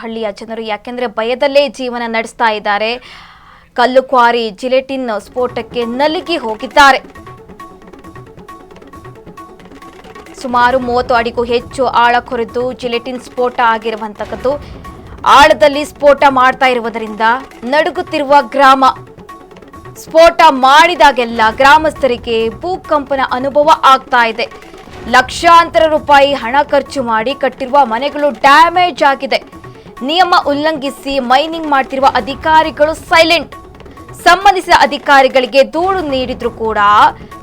ಹಳ್ಳಿಯ ಜನರು ಯಾಕೆಂದ್ರೆ ಭಯದಲ್ಲೇ ಜೀವನ ನಡೆಸ್ತಾ ಇದ್ದಾರೆ. ಕಲ್ಲು ಕ್ವಾರಿ ಜಿಲೆಟಿನ್ ಸ್ಫೋಟಕ್ಕೆ ನಲುಗಿ ಹೋಗಿದ್ದಾರೆ. ಸುಮಾರು 30 ಅಡಿಗೂ ಹೆಚ್ಚು ಆಳ ಕೊರೆದು ಜಿಲೆಟಿನ್ ಸ್ಫೋಟ ಆಗಿರುವಂತದ್ದು. ಆಳದಲ್ಲಿ ಸ್ಫೋಟ ಮಾಡ್ತಾ ಇರುವುದರಿಂದ ನಡುಗುತ್ತಿರುವ ಗ್ರಾಮ. ಸ್ಫೋಟ ಮಾಡಿದಾಗೆಲ್ಲ ಗ್ರಾಮಸ್ಥರಿಗೆ ಭೂಕಂಪನ ಅನುಭವ ಆಗ್ತಾ ಇದೆ. ಲಕ್ಷಾಂತರ ರೂಪಾಯಿ ಹಣ ಖರ್ಚು ಮಾಡಿ ಕಟ್ಟಿರುವ ಮನೆಗಳು ಡ್ಯಾಮೇಜ್ ಆಗಿದೆ. ನಿಯಮ ಉಲ್ಲಂಘಿಸಿ ಮೈನಿಂಗ್ ಮಾಡ್ತಿರುವ ಅಧಿಕಾರಿಗಳು ಸೈಲೆಂಟ್. ಸಂಬಂಧಿಸಿದ ಅಧಿಕಾರಿಗಳಿಗೆ ದೂರು ನೀಡಿದ್ರು ಕೂಡ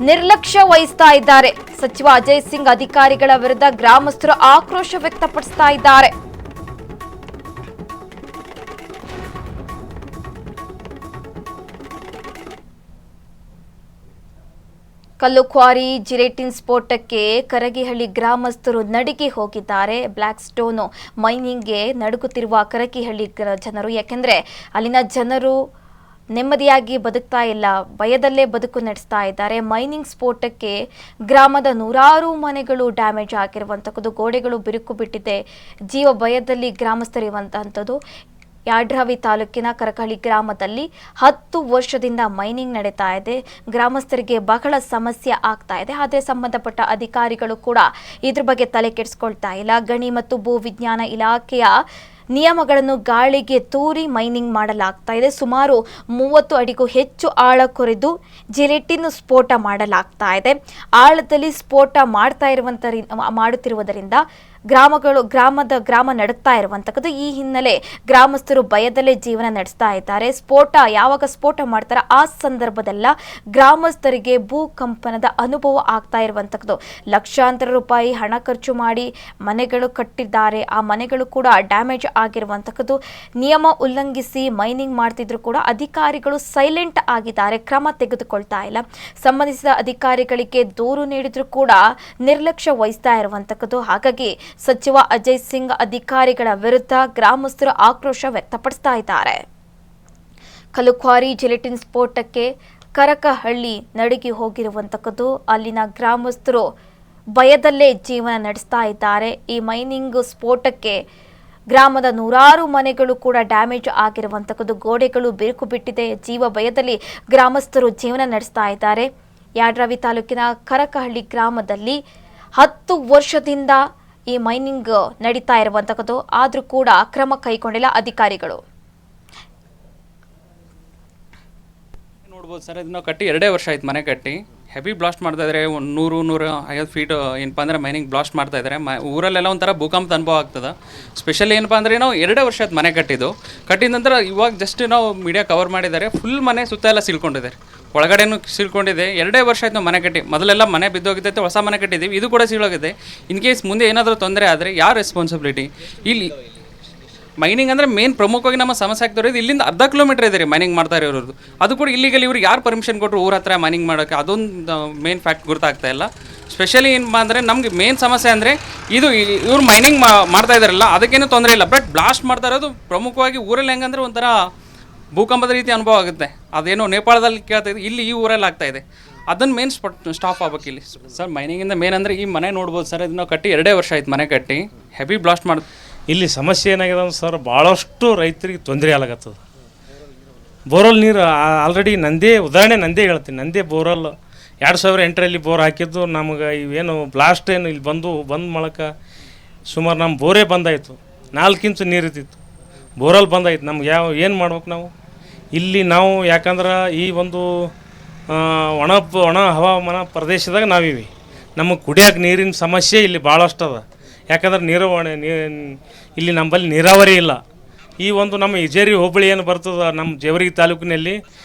ನಿರ್ಲಕ್ಷ್ಯ ವಹಿಸ್ತಾ ಇದ್ದಾರೆ. ಸಚಿವ ಅಜಯ್ ಸಿಂಗ್ ಅಧಿಕಾರಿಗಳ ವಿರುದ್ಧ ಗ್ರಾಮಸ್ಥರು ಆಕ್ರೋಶ ವ್ಯಕ್ತಪಡಿಸ್ತಾ ಇದ್ದಾರೆ. ಕಲ್ಲು ಕ್ವಾರಿ ಜಿಲೆಟಿನ್ ಸ್ಫೋಟಕ್ಕೆ ಕರಗಿಹಳ್ಳಿ ಗ್ರಾಮಸ್ಥರು ನಡುಗಿ ಹೋಗಿದ್ದಾರೆ. ಬ್ಲಾಕ್ ಸ್ಟೋನ್ ಮೈನಿಂಗ್ಗೆ ನಡುಗುತ್ತಿರುವ ಕರಗಿಹಳ್ಳಿ ಜನರು, ಯಾಕೆಂದ್ರೆ ಅಲ್ಲಿನ ಜನರು ನೆಮ್ಮದಿಯಾಗಿ ಬದುಕ್ತಾ ಇಲ್ಲ, ಭಯದಲ್ಲೇ ಬದುಕು ನಡೆಸ್ತಾ ಇದ್ದಾರೆ. ಮೈನಿಂಗ್ ಸ್ಫೋಟಕ್ಕೆ ಗ್ರಾಮದ ನೂರಾರು ಮನೆಗಳು ಡ್ಯಾಮೇಜ್ ಆಗಿರುವಂಥದ್ದು, ಗೋಡೆಗಳು ಬಿರುಕು ಬಿಟ್ಟಿದೆ. ಜೀವ ಭಯದಲ್ಲಿ ಗ್ರಾಮಸ್ಥರಿರುವಂತಹದ್ದು. ಯಾಡ್ರಾವಿ ತಾಲೂಕಿನ ಕರಕಹಳ್ಳಿ ಗ್ರಾಮದಲ್ಲಿ 10 ವರ್ಷದಿಂದ ಮೈನಿಂಗ್ ನಡೀತಾ ಇದೆ. ಗ್ರಾಮಸ್ಥರಿಗೆ ಬಹಳ ಸಮಸ್ಯೆ ಆಗ್ತಾ ಇದೆ. ಆದರೆ ಸಂಬಂಧಪಟ್ಟ ಅಧಿಕಾರಿಗಳು ಕೂಡ ಇದ್ರ ಬಗ್ಗೆ ತಲೆ ಕೆಡಿಸ್ಕೊಳ್ತಾ ಇಲ್ಲ. ಗಣಿ ಮತ್ತು ಭೂ ವಿಜ್ಞಾನ ಇಲಾಖೆಯ ನಿಯಮಗಳನ್ನು ಗಾಳಿಗೆ ತೂರಿ ಮೈನಿಂಗ್ ಮಾಡಲಾಗ್ತಾ ಇದೆ. ಸುಮಾರು 30 ಅಡಿಗೂ ಹೆಚ್ಚು ಆಳ ಕೊರೆದು ಜಿಲೆಟಿನ್ ಸ್ಫೋಟ ಮಾಡಲಾಗ್ತಾ ಇದೆ. ಆಳದಲ್ಲಿ ಸ್ಫೋಟ ಮಾಡುತ್ತಿರುವುದರಿಂದ ಗ್ರಾಮ ನಡುತ್ತಾ ಇರುವಂತದ್ದು. ಈ ಹಿನ್ನೆಲೆ ಗ್ರಾಮಸ್ಥರು ಭಯದಲ್ಲೇ ಜೀವನ ನಡೆಸ್ತಾ ಇದ್ದಾರೆ. ಯಾವಾಗ ಸ್ಫೋಟ ಮಾಡ್ತಾರ ಆ ಸಂದರ್ಭದಲ್ಲ ಗ್ರಾಮಸ್ಥರಿಗೆ ಭೂಕಂಪನದ ಅನುಭವ ಆಗ್ತಾ ಇರುವಂತದ್ದು. ಲಕ್ಷಾಂತರ ರೂಪಾಯಿ ಹಣ ಖರ್ಚು ಮಾಡಿ ಮನೆಗಳು ಕಟ್ಟಿದ್ದಾರೆ. ಆ ಮನೆಗಳು ಕೂಡ ಡ್ಯಾಮೇಜ್ ಆಗಿರುವಂತದ್ದು. ನಿಯಮ ಉಲ್ಲಂಘಿಸಿ ಮೈನಿಂಗ್ ಮಾಡ್ತಿದ್ರು ಕೂಡ ಅಧಿಕಾರಿಗಳು ಸೈಲೆಂಟ್ ಆಗಿದ್ದಾರೆ, ಕ್ರಮ ತೆಗೆದುಕೊಳ್ತಾ ಇಲ್ಲ. ಸಂಬಂಧಿಸಿದ ಅಧಿಕಾರಿಗಳಿಗೆ ದೂರು ನೀಡಿದ್ರು ಕೂಡ ನಿರ್ಲಕ್ಷ್ಯ ವಹಿಸ್ತಾ ಇರುವಂತದ್ದು. ಹಾಗಾಗಿ ಸಚಿವ ಅಜಯ್ ಸಿಂಗ್ ಅಧಿಕಾರಿಗಳ ವಿರುದ್ಧ ಗ್ರಾಮಸ್ಥರು ಆಕ್ರೋಶ ವ್ಯಕ್ತಪಡಿಸ್ತಾ ಇದ್ದಾರೆ. ಕಲ್ಲುಕ್ವಾರಿ ಜಿಲೆಟಿನ್ ಸ್ಫೋಟಕ್ಕೆ ಕರಕಹಳ್ಳಿ ನಡುಗಿ ಹೋಗಿರುವಂತದ್ದು. ಅಲ್ಲಿನ ಗ್ರಾಮಸ್ಥರು ಭಯದಲ್ಲೇ ಜೀವನ ನಡೆಸ್ತಾ ಇದ್ದಾರೆ. ಈ ಮೈನಿಂಗ್ ಸ್ಫೋಟಕ್ಕೆ ಗ್ರಾಮದ ನೂರಾರು ಮನೆಗಳು ಕೂಡ ಡ್ಯಾಮೇಜ್ ಆಗಿರುವಂತದ್ದು, ಗೋಡೆಗಳು ಬಿರುಕು ಬಿಟ್ಟಿದೆ. ಜೀವ ಭಯದಲ್ಲಿ ಗ್ರಾಮಸ್ಥರು ಜೀವನ ನಡೆಸ್ತಾ ಇದ್ದಾರೆ. ಯಾಡ್ರಾವಿ ತಾಲೂಕಿನ ಕರಕಹಳ್ಳಿ ಗ್ರಾಮದಲ್ಲಿ 10 ವರ್ಷದಿಂದ ಈ ಮೈನಿಂಗ್ ನಡೀತಾ ಇರುವಂತದ್ದು. ಆದ್ರೂ ಕೂಡ ಕ್ರಮ ಕೈಗೊಂಡಿಲ್ಲ ಅಧಿಕಾರಿಗಳು. ನೋಡ್ಬೋದು ಸರ್, ಇದನ್ನ ಕಟ್ಟಿ 2 ವರ್ಷ ಆಯ್ತು ಮನೆ ಕಟ್ಟಿ. ಹೆವಿ ಬ್ಲಾಸ್ಟ್ ಮಾಡ್ತಾ ಇದ್ದಾರೆ. 100-150 ಫೀಟ್ ಏನಪ್ಪ ಅಂದರೆ ಮೈನಿಂಗ್ ಬ್ಲಾಸ್ಟ್ ಮಾಡ್ತಾ ಇದ್ದಾರೆ. ಊರಲ್ಲೆಲ್ಲ ಒಂಥರ ಭೂಕಂಪದ ಅನುಭವ ಆಗ್ತದೆ. ಸ್ಪೆಷಲಿ ಏನಪ್ಪ ಅಂದರೆ ನಾವು 2 ವರ್ಷ ಆಯ್ತು ಮನೆ ಕಟ್ಟಿದ ನಂತರ ಇವಾಗ ಜಸ್ಟ್ ನಾವು ಮೀಡಿಯಾ ಕವರ್ ಮಾಡಿದ್ದಾರೆ. ಫುಲ್ ಮನೆ ಸುತ್ತ ಎಲ್ಲ ಸಿಲ್ಕೊಂಡಿದ್ದಾರೆ, ಒಳಗಡೆನೂ ಸಿಲ್ಕೊಂಡಿದೆ. 2 ವರ್ಷ ಆಯ್ತು ನಾವು ಮನೆ ಕಟ್ಟಿ. ಮೊದಲೆಲ್ಲ ಮನೆ ಬಿದ್ದೋಗಿದ್ದೈತೆ, ಹೊಸ ಮನೆ ಕಟ್ಟಿದ್ದೀವಿ, ಇದು ಕೂಡ ಸೀಳೋಗಿದೆ. ಇನ್ ಕೇಸ್ ಮುಂದೆ ಏನಾದರೂ ತೊಂದರೆ ಆದರೆ ಯಾರು ರೆಸ್ಪಾನ್ಸಿಬಿಲಿಟಿ? ಇಲ್ಲಿ ಮೈನಿಂಗ್ ಅಂದರೆ ಮೇನ್ ಪ್ರಮುಖವಾಗಿ ನಮ್ಮ ಸಮಸ್ಯೆ ಆಗ್ತಿರೋದು ಇಲ್ಲಿಂದ 10 ಕಿಲೋಮೀಟರ್ ಇದೆ ರೀ ಮೈನಿಂಗ್ ಮಾಡ್ತಾ ಇರೋದು. ಅದು ಕೂಡ ಇಲ್ಲಿಗಲ್ಲಿ ಇವ್ರಿಗೆ ಯಾರು ಪರ್ಮಿಷನ್ ಕೊಟ್ಟರು ಊರ ಹತ್ರ ಮೈನಿಂಗ್ ಮಾಡೋಕ್ಕೆ? ಅದೊಂದು ಮೇನ್ ಫ್ಯಾಕ್ಟ್ ಗೊತ್ತಾಗ್ತಾ ಇಲ್ಲ. ಸ್ಪೆಷಲಿ ಏನಪ್ಪ ಅಂದರೆ ನಮಗೆ ಮೇನ್ ಸಮಸ್ಯೆ ಅಂದರೆ ಇವ್ರು ಮೈನಿಂಗ್ ಮಾಡ್ತಾ ಇದ್ದಾರಲ್ಲ ಅದಕ್ಕೇನು ತೊಂದರೆ ಇಲ್ಲ. ಬಟ್ ಬ್ಲಾಸ್ಟ್ ಮಾಡ್ತಾ ಇರೋದು ಪ್ರಮುಖವಾಗಿ ಊರಲ್ಲಿ ಹೆಂಗಂದ್ರೆ ಒಂಥರ ಭೂಕಂಪದ ರೀತಿ ಅನುಭವ ಆಗುತ್ತೆ. ಅದೇನೋ ನೇಪಾಳದಲ್ಲಿ ಕೇಳ್ತಾ ಇದೆ, ಇಲ್ಲಿ ಈ ಊರಲ್ಲಿ ಆಗ್ತಾ ಇದೆ. ಅದನ್ನು ಮೇನ್ ಸ್ಟಾಪ್ ಆಗ್ಬೇಕು ಇಲ್ಲಿ ಸರ್. ಮೈನಿಂಗಿಂದ ಮೇನ್ ಅಂದರೆ ಈ ಮನೆ ನೋಡ್ಬೋದು ಸರ್, ಇದನ್ನ ಕಟ್ಟಿ 2 ವರ್ಷ ಆಯ್ತು ಮನೆ ಕಟ್ಟಿ. ಹೆವಿ ಬ್ಲಾಸ್ಟ್ ಮಾಡಿ ಇಲ್ಲಿ ಸಮಸ್ಯೆ ಏನಾಗಿದೆ ಅಂದ್ರೆ ಸರ್, ಭಾಳಷ್ಟು ರೈತರಿಗೆ ತೊಂದರೆ ಆಗತ್ತದ. ಬೋರ್ವೆಲ್ ನೀರು ಆಲ್ರೆಡಿ ನಂದೇ ಹೇಳ್ತೀನಿ. ನಂದೇ ಬೋರ್ವೆಲ್ 2008ರಲ್ಲಿ ಬೋರ್ ಹಾಕಿದ್ದು. ನಮಗೆ ಇವೇನು ಬ್ಲಾಸ್ಟ್ ಏನು ಇಲ್ಲಿ ಬಂದ ಮೂಲಕ ಸುಮಾರು ನಮ್ಮ ಬೋರೇ ಬಂದಾಯಿತು. 4 ಇಂಚು ನೀರು ಇರ್ತಿತ್ತು, ಬೋರ್ವೆಲ್ ಬಂದಾಯ್ತು. ನಮ್ಗೆ ಏನು ಮಾಡ್ಬೇಕು ನಾವು ಇಲ್ಲಿ? ನಾವು ಯಾಕಂದ್ರೆ ಈ ಒಂದು ಒಣ ಹವಾಮಾನ ಪ್ರದೇಶದಾಗ ನಾವಿವಿ. ನಮಗೆ ಕುಡಿಯೋಕೆ ನೀರಿನ ಸಮಸ್ಯೆ ಇಲ್ಲಿ ಭಾಳಷ್ಟು ಅದ. ಯಾಕಂದ್ರೆ ಇಲ್ಲಿ ನಮ್ಮಲ್ಲಿ ನೀರಾವರಿ ಇಲ್ಲ. ಈ ಒಂದು ನಮ್ಮ ಇಜೇರಿ ಹೋಬಳಿ ಏನು ಬರ್ತದೆ ನಮ್ಮ ಜೇವರ್ಗಿ ತಾಲೂಕಿನಲ್ಲಿ,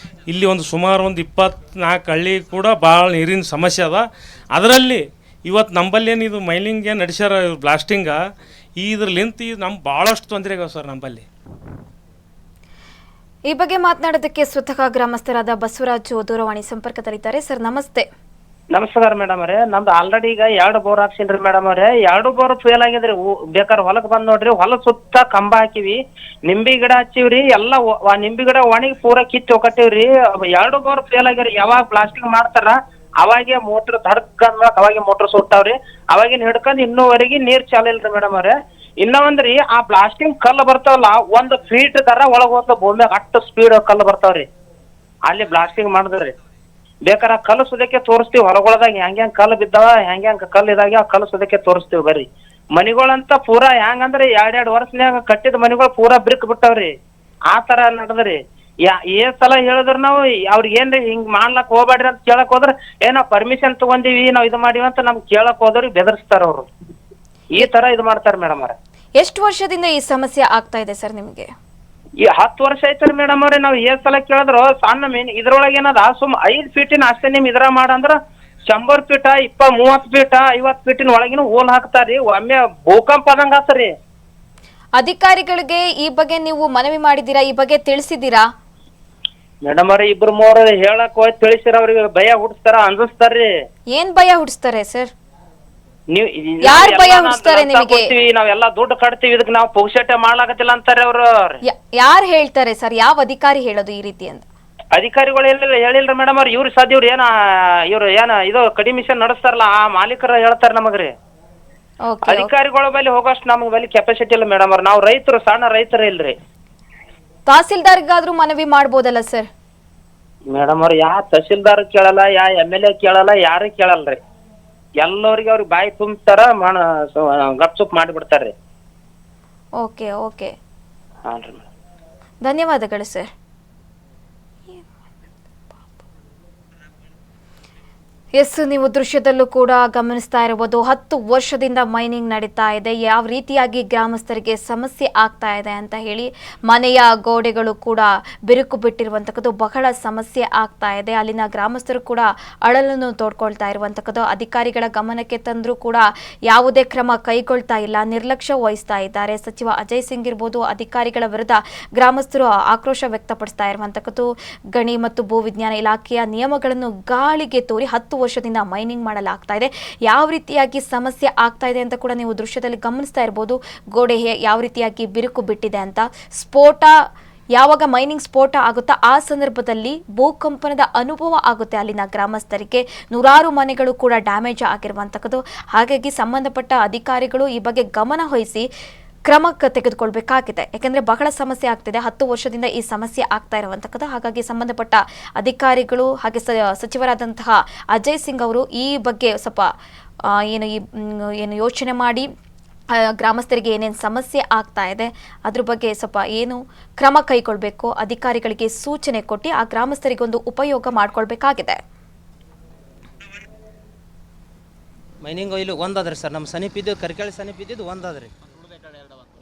ಇಲ್ಲಿ ಸುಮಾರು 24 ಹಳ್ಳಿ ಕೂಡ ಭಾಳ ನೀರಿನ ಸಮಸ್ಯೆ ಅದ. ಅದರಲ್ಲಿ ಇವತ್ತು ನಂಬಲ್ಲಿ ಏನು ಇದು ಮೈನಿಂಗ್ ಏನು ನಡೆಸ್ಯಾರ ಬ್ಲಾಸ್ಟಿಂಗ, ಇದ್ರಲಿಂತ ನಮ್ಗೆ ಭಾಳಷ್ಟು ತೊಂದರೆ ಆಗ್ಯಾವ ಸರ್ ನಂಬಲ್ಲಿ. ಈ ಬಗ್ಗೆ ಮಾತನಾಡೋದಕ್ಕೆ ಸ್ವತಃ ಗ್ರಾಮಸ್ಥರಾದ ಬಸವರಾಜು ದೂರವಾಣಿ ಸಂಪರ್ಕದಲ್ಲಿದ್ದಾರೆ. ಸರ್ ನಮಸ್ತೆ. ನಮಸ್ಕಾರ ಮೇಡಮ್ ಅವರೇ. ನಮ್ದು ಆಲ್ರೆಡಿ ಈಗ 2 ಬೋರ್ ಹಾಕ್ಸಿನ್ರಿ ಮೇಡಮ್ ಅವರೇ. 2 ಬೋರ್ ಫೇಲ್ ಆಗಿದ್ರಿ. ಬೇಕಾದ್ರೆ ಹೊಲಕ್ಕೆ ಬಂದ್ ನೋಡ್ರಿ, ಹೊಲ ಸುತ್ತ ಕಂಬ ಹಾಕಿವಿ, ನಿಂಬಿ ಗಿಡ ಹಚ್ಚಿವ್ರಿ. ಎಲ್ಲ ನಿಂಬಿ ಗಿಡ ಒಣಗಿ ಪೂರಾ ಕಿತ್ತು ಹೋಗಟ್ಟಿವ್ರಿ. 2 ಬೋರ್ ಫೇಲ್ ಆಗಿರಿ. ಯಾವಾಗ ಪ್ಲಾಸ್ಟಿಕ್ ಮಾಡ್ತಾರ ಅವಾಗೆ ಮೋಟ್ರ್ ತಡ್ಕಂದ್ ಅವಾಗೆ ಮೋಟ್ರ್ ಸುಟ್ಟಾವ್ರಿ. ಅವಾಗಿನ ಹಿಡ್ಕೊಂಡ್ ಇನ್ನೂವರೆಗೆ ನೀರ್ ಚಾಲಿಲ್ರಿ ಮೇಡಮ್ ಅವ್ರೆ. ಇನ್ನ ಒಂದ್ರಿ ಆ ಬ್ಲಾಸ್ಟಿಂಗ್ ಕಲ್ಲು ಬರ್ತಾವಲ್ಲ 1 ಫೀಟ್ ದರ ಒಳಗ್ ಹೋಗ್ತಾವ ಭೂಮ್ಯಾಗ ಅಷ್ಟು ಸ್ಪೀಡ್ ಕಲ್ಲು ಬರ್ತಾವ್ರಿ ಅಲ್ಲಿ ಬ್ಲಾಸ್ಟಿಂಗ್ ಮಾಡಿದ್ರಿ. ಬೇಕಾರೆ ಕಲ್ಲು ಸುದಕ್ಕೆ ತೋರಿಸ್ತೀವಿ ಹೊರಗೊಳದಾಗ ಹೆಂಗ್ ಕಲ್ಲು ಬಿದ್ದಾವ ಹೆಂಗ್ ಕಲ್ಲು ಇದಾಗ ಆ ಕಲ್ಲು ಸುದಕ್ಕೆ ತೋರಿಸ್ತೀವಿ ಬರ್ರಿ. ಮನಿಗಳಂತ ಪೂರಾ ಹೆಂಗಂದ್ರಿ 2 ವರ್ಷನ್ಯಾಗ ಕಟ್ಟಿದ ಮನಿಗಳು ಪೂರಾ ಬ್ರಿಕ್ ಬಿಟ್ಟಾವ್ರಿ. ಆ ತರ ನಡೆದ್ರಿ. ಏನ್ ಸಲ ಹೇಳಿದ್ರು ನಾವು ಅವ್ರಿಗೆ ಏನ್ರಿ ಹಿಂಗ್ ಮಾಡ್ಲಕ್ ಹೋಗ್ಬೇಡ್ರಿ ಅಂತ ಕೇಳಕ್ ಹೋದ್ರ ನಾವ್ ಪರ್ಮಿಷನ್ ತಗೊಂಡಿವಿ ನಾವ್ ಇದು ಮಾಡಿವಿ ಅಂತ ನಮ್ಗೆ ಕೇಳಕ್ ಹೋದವ್ರಿಗೆ ಬೆದರ್ಸ್ತಾರ ಅವ್ರು. ಈ ತರ ಇದು ಮಾಡ್ತಾರ ಮೇಡಮ್ ಅವ್ರೆ. ಎಷ್ಟು ವರ್ಷದಿಂದ ಈ ಸಮಸ್ಯೆ ಆಗ್ತಾ ಇದೆ ಸರ್ ನಿಮಗೆ? ಈ 10 ವರ್ಷ ಆಯ್ತರಿ ಮೇಡಮ್ ಅವ್ರೆ. ನಾವ್ ಸಲ ಕೇಳಿದ್ರು ಸಣ್ಣ ಮೀನ್ ಇದ್ರೊಳಗೆ ಏನದ ಸುಮ್ 5 ಫೀಟಿನ ಅಷ್ಟೇ ನಿಮ್ ಇದ್ರ ಮಾಡಂದ್ರ 100 ಫೀಟ 30 ಫೀಟ 50 ಫೀಟಿನ ಒಳಗಿನ ಹೋಲ್ ಹಾಕ್ತಾರಿ. ಒಮ್ಮೆ ಭೂಕಂಪ ಆದಂಗ ಆತರಿ. ಅಧಿಕಾರಿಗಳಿಗೆ ಈ ಬಗ್ಗೆ ನೀವು ಮನವಿ ಮಾಡಿದ್ದೀರಾ? ಈ ಬಗ್ಗೆ ತಿಳಿಸಿದ್ದೀರಾ? ಮೇಡಮ್ ಅವ್ರೆ 2-3 ಹೇಳಕ್ ಹೋಗಿ ತಿಳಿಸಿರ ಅವ್ರಿಗೆ ಭಯ ಹುಟ್ಟಿಸ್ತಾರ ಅಂಜಿಸ್ತಾರ್ರಿ. ಏನ್ ಭಯ ಹುಟ್ಟಿಸ್ತಾರೆ ಸರ್? ನೀವ್ ಯಾರ್ ಭಯ ಹುಟ್ಟಿಸ್ತಾರೆ ನಿಮಗೆ? ನಾವೆಲ್ಲಾ ದುಡ್ಡು ಕಟ್ತೀವಿ ಇದಕ್ ನಾವು ಪುಕ್ಷಟೆ ಮಾಡ್ಲಾಕತ್ತಿಲ್ಲ ಅಂತಾರೆ ಅವ್ರು. ಯಾರು ಹೇಳ್ತಾರೆ ಸರ್? ಯಾವ ಅಧಿಕಾರಿ ಹೇಳೋದು ಈ ರೀತಿ ಅಂತ? ಅಧಿಕಾರಿಗಳು ಹೇಳಿಲ್ರಿ ಮೇಡಮ್ ಅವ್ರು. ಇವ್ರು ಸಾಧ್ಯ ಇವ್ರು ಇದು ಕಡಿಮಿಷನ್ ನಡೆಸ್ತಾರಲ್ಲ ಆ ಮಾಲೀಕರು ಹೇಳ್ತಾರ ನಮಗ್ರಿ. ಅಧಿಕಾರಿಗಳ ಬಳಿ ಹೋಗೋಷ್ಟು ನಮ್ಗೆ ಬಳಿ ಕೆಪಾಸಿಟಿ ಇಲ್ಲ ಮೇಡಮ್ ಅವ್ರು. ನಾವು ರೈತರು, ಸಣ್ಣ ರೈತರು ಇಲ್ರಿ. ತಹಸೀಲ್ದಾರ್ಗಾದ್ರೂ ಮನವಿ ಮಾಡ್ಬೋದಲ್ಲ ಸರ್? ಮೇಡಮ್ ಅವ್ರು ತಹಸೀಲ್ದಾರ್ ಕೇಳಲ್ಲ, MLA ಕೇಳಲ್ಲ, ಯಾರು ಕೇಳಲ್ರಿ. ಎಲ್ಲರಿಗೆ ಅವ್ರಿಗೆ ಬಾಯಿ ತುಂಬ್ತಾರ, ಗಪ್ಚುಪ್ ಮಾಡಿಬಿಡ್ತಾರ್ರಿ. ಓಕೆ ಓಕೆ, ಹಾಂ ರೀ. ಧನ್ಯವಾದಗಳು ಸರ್. ಎಸ್, ನೀವು ದೃಶ್ಯದಲ್ಲೂ ಕೂಡ ಗಮನಿಸ್ತಾ ಇರಬಹುದು 10 ವರ್ಷದಿಂದ ಮೈನಿಂಗ್ ನಡೀತಾ ಇದೆ. ಯಾವ ರೀತಿಯಾಗಿ ಗ್ರಾಮಸ್ಥರಿಗೆ ಸಮಸ್ಯೆ ಆಗ್ತಾ ಇದೆ ಅಂತ ಹೇಳಿ ಮನೆಯ ಗೋಡೆಗಳು ಕೂಡ ಬಿರುಕು ಬಿಟ್ಟಿರುವಂತಕ್ಕದ್ದು ಬಹಳ ಸಮಸ್ಯೆ ಆಗ್ತಾ ಇದೆ. ಅಲ್ಲಿನ ಗ್ರಾಮಸ್ಥರು ಕೂಡ ಅಳಲನ್ನು ತೋಡ್ಕೊಳ್ತಾ ಇರುವಂತಕ್ಕದ್ದು. ಅಧಿಕಾರಿಗಳ ಗಮನಕ್ಕೆ ತಂದರೂ ಕೂಡ ಯಾವುದೇ ಕ್ರಮ ಕೈಗೊಳ್ತಾ ಇಲ್ಲ, ನಿರ್ಲಕ್ಷ್ಯ ವಹಿಸ್ತಾ ಇದ್ದಾರೆ. ಸಚಿವ ಅಜಯ್ ಸಿಂಗ್ ಇರ್ಬೋದು, ಅಧಿಕಾರಿಗಳ ವಿರುದ್ಧ ಗ್ರಾಮಸ್ಥರು ಆಕ್ರೋಶ ವ್ಯಕ್ತಪಡಿಸ್ತಾ ಇರುವಂತಕ್ಕದ್ದು. ಗಣಿ ಮತ್ತು ಭೂವಿಜ್ಞಾನ ಇಲಾಖೆಯ ನಿಯಮಗಳನ್ನು ಗಾಳಿಗೆ ತೋರಿ 10 ವರ್ಷದಿಂದ ಮೈನಿಂಗ್ ಮಾಡಲಾಗ್ತಾ ಇದೆ. ಯಾವ ರೀತಿಯಾಗಿ ಸಮಸ್ಯೆ ಆಗ್ತಾ ಇದೆ ಅಂತ ಕೂಡ ನೀವು ದೃಶ್ಯದಲ್ಲಿ ಗಮನಿಸ್ತಾ ಇರಬಹುದು. ಗೋಡೆ ಯಾವ ರೀತಿಯಾಗಿ ಬಿರುಕು ಬಿಟ್ಟಿದೆ ಅಂತ. ಸ್ಫೋಟ ಯಾವಾಗ ಮೈನಿಂಗ್ ಸ್ಫೋಟ ಆಗುತ್ತಾ ಆ ಸಂದರ್ಭದಲ್ಲಿ ಭೂಕಂಪನದ ಅನುಭವ ಆಗುತ್ತೆ ಅಲ್ಲಿನ ಗ್ರಾಮಸ್ಥರಿಗೆ. ನೂರಾರು ಮನೆಗಳು ಕೂಡ ಡ್ಯಾಮೇಜ್ ಆಗಿರುವಂತಕ್ಕದ್ದು. ಹಾಗಾಗಿ ಸಂಬಂಧಪಟ್ಟ ಅಧಿಕಾರಿಗಳು ಈ ಬಗ್ಗೆ ಗಮನ ವಹಿಸಿ ಕ್ರಮ ತೆಗೆದುಕೊಳ್ಬೇಕಾಗಿದೆ. ಯಾಕೆಂದರೆ ಬಹಳ ಸಮಸ್ಯೆ ಆಗ್ತಿದೆ, 10 ವರ್ಷದಿಂದ ಈ ಸಮಸ್ಯೆ ಆಗ್ತಾ ಇರುವಂತಕ್ಕದ್ದು. ಹಾಗಾಗಿ ಸಂಬಂಧಪಟ್ಟ ಅಧಿಕಾರಿಗಳು ಹಾಗೆ ಸಚಿವರಾದಂತಹ ಅಜಯ್ ಸಿಂಗ್ ಅವರು ಈ ಬಗ್ಗೆ ಸ್ವಲ್ಪ ಏನು ಯೋಚನೆ ಮಾಡಿ ಗ್ರಾಮಸ್ಥರಿಗೆ ಏನೇನು ಸಮಸ್ಯೆ ಆಗ್ತಾ ಇದೆ ಅದ್ರ ಬಗ್ಗೆ ಸ್ವಲ್ಪ ಏನು ಕ್ರಮ ಕೈಗೊಳ್ಳಬೇಕು, ಅಧಿಕಾರಿಗಳಿಗೆ ಸೂಚನೆ ಕೊಟ್ಟು ಆ ಗ್ರಾಮಸ್ಥರಿಗೆ ಒಂದು ಉಪಯೋಗ ಮಾಡ್ಕೊಳ್ಬೇಕಾಗಿದೆ. ಮೈನಿಂಗ್ ಇಲ್ಲಿ ಒಂದಾದ್ರಿ ಸರ್, ನಮ್ಮ ಸಮೀಪ ಇದ್ದು ಕರಿಕಾಳಿ ಸಮೀಪ ಇದ್ದಿದ್ದು ಒಂದಾದ್ರಿ.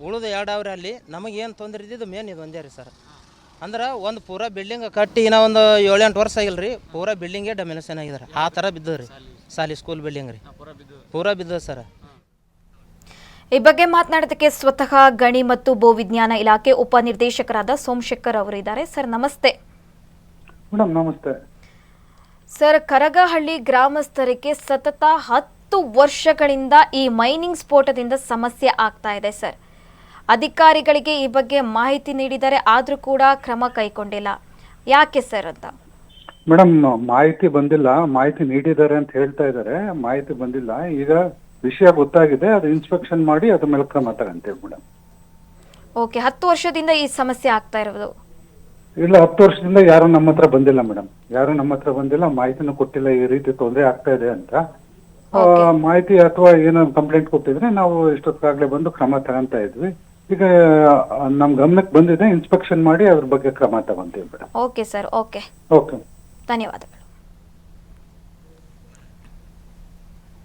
ಉಳಿದು 2 ಅವ್ರೆ. ಅಲ್ಲಿ ನಮಗೇನು ತೊಂದರೆ ಇದ್ದಿದ್ದು ಮೇನ್ ಇದು ಒಂದೇ ರೀ ಸರ್. ಅಂದ್ರೆ ಒಂದು ಪೂರಾ ಬಿಲ್ಡಿಂಗ್ ಕಟ್ಟಿ ಇನ್ನೂ ಒಂದು 7-8 ವರ್ಷ ಆಗಿಲ್ಲ ರೀ, ಪೂರಾ ಬಿಲ್ಡಿಂಗೇ ಡಮಿನೇಷನ್ ಆಗಿದ್ದಾರೆ. ಆ ಥರ ಬಿದ್ದು ರೀ ಸಾಲಿ ಸ್ಕೂಲ್ ಬಿಲ್ಡಿಂಗ್ ರೀ ಪೂರಾ ಬಿದ್ದು ಸರ್. ಈ ಬಗ್ಗೆ ಮಾತನಾಡೋದಕ್ಕೆ ಸ್ವತಃ ಗಣಿ ಮತ್ತು ಭೂವಿಜ್ಞಾನ ಇಲಾಖೆ ಉಪನಿರ್ದೇಶಕರಾದ ಸೋಮಶೇಖರ್ ಅವರು ಇದ್ದಾರೆ. ಸರ್ ನಮಸ್ತೆ. ಮೇಡಮ್ ನಮಸ್ತೆ ಸರ್, ಕರಗಹಳ್ಳಿ ಗ್ರಾಮಸ್ಥರಿಗೆ ಸತತ 10 ವರ್ಷಗಳಿಂದ ಈ ಮೈನಿಂಗ್ ಸ್ಫೋಟದಿಂದ ಸಮಸ್ಯೆ ಆಗ್ತಾ ಇದೆ ಸರ್. ಅಧಿಕಾರಿಗಳಿಗೆ ಈ ಬಗ್ಗೆ ಮಾಹಿತಿ ನೀಡಿದರೆ ಆದರೂ ಕೂಡ ಕ್ರಮ ಕೈಗೊಂಡಿಲ್ಲ. ಯಾಕೆ ಸರ್ ಅಂತ? ಮೇಡಮ್ ಮಾಹಿತಿ ಬಂದಿಲ್ಲ, ಮಾಹಿತಿ ನೀಡಿದ್ದಾರೆ ಅಂತ ಹೇಳ್ತಾ ಇದ್ದಾರೆ, ಮಾಹಿತಿ ಬಂದಿಲ್ಲ. ಈಗ ವಿಷಯ ಗೊತ್ತಾಗಿದೆ, ಅದು ಇನ್ಸ್ಪೆಕ್ಷನ್ ಮಾಡಿ ಅದ್ರ ಮೇಲೆ ಕ್ರಮ ತಗಂತೇವೆ ಮೇಡಮ್. ಓಕೆ, 10 ವರ್ಷದಿಂದ ಈ ಸಮಸ್ಯೆ ಆಗ್ತಾ ಇರೋದು? ಇಲ್ಲ, 10 ವರ್ಷದಿಂದ ಯಾರು ನಮ್ಮ ಹತ್ರ ಬಂದಿಲ್ಲ ಮೇಡಮ್, ಯಾರು ನಮ್ಮ ಹತ್ರ ಬಂದಿಲ್ಲ, ಮಾಹಿತಿನೂ ಕೊಟ್ಟಿಲ್ಲ ಈ ರೀತಿ ತೊಂದರೆ ಆಗ್ತಾ ಇದೆ ಅಂತ. ಮಾಹಿತಿ ಅಥವಾ ಏನೋ ಕಂಪ್ಲೇಂಟ್ ಕೊಟ್ಟಿದ್ರೆ ನಾವು ಇಷ್ಟೊತ್ತಾಗಲೇ ಬಂದು ಕ್ರಮ ತಗೊಂತ ಇದ್ವಿ. ಈಗ ನಮ್ ಗಮನಕ್ಕೆ ಬಂದಿದೆ, ಇನ್ಸ್ಪೆಕ್ಷನ್ ಮಾಡಿ ಅದ್ರ ಬಗ್ಗೆ ಕ್ರಮ ತಗೊಂತೀವಿ madam. Okay sir, okay, okay, ಧನ್ಯವಾದಗಳು.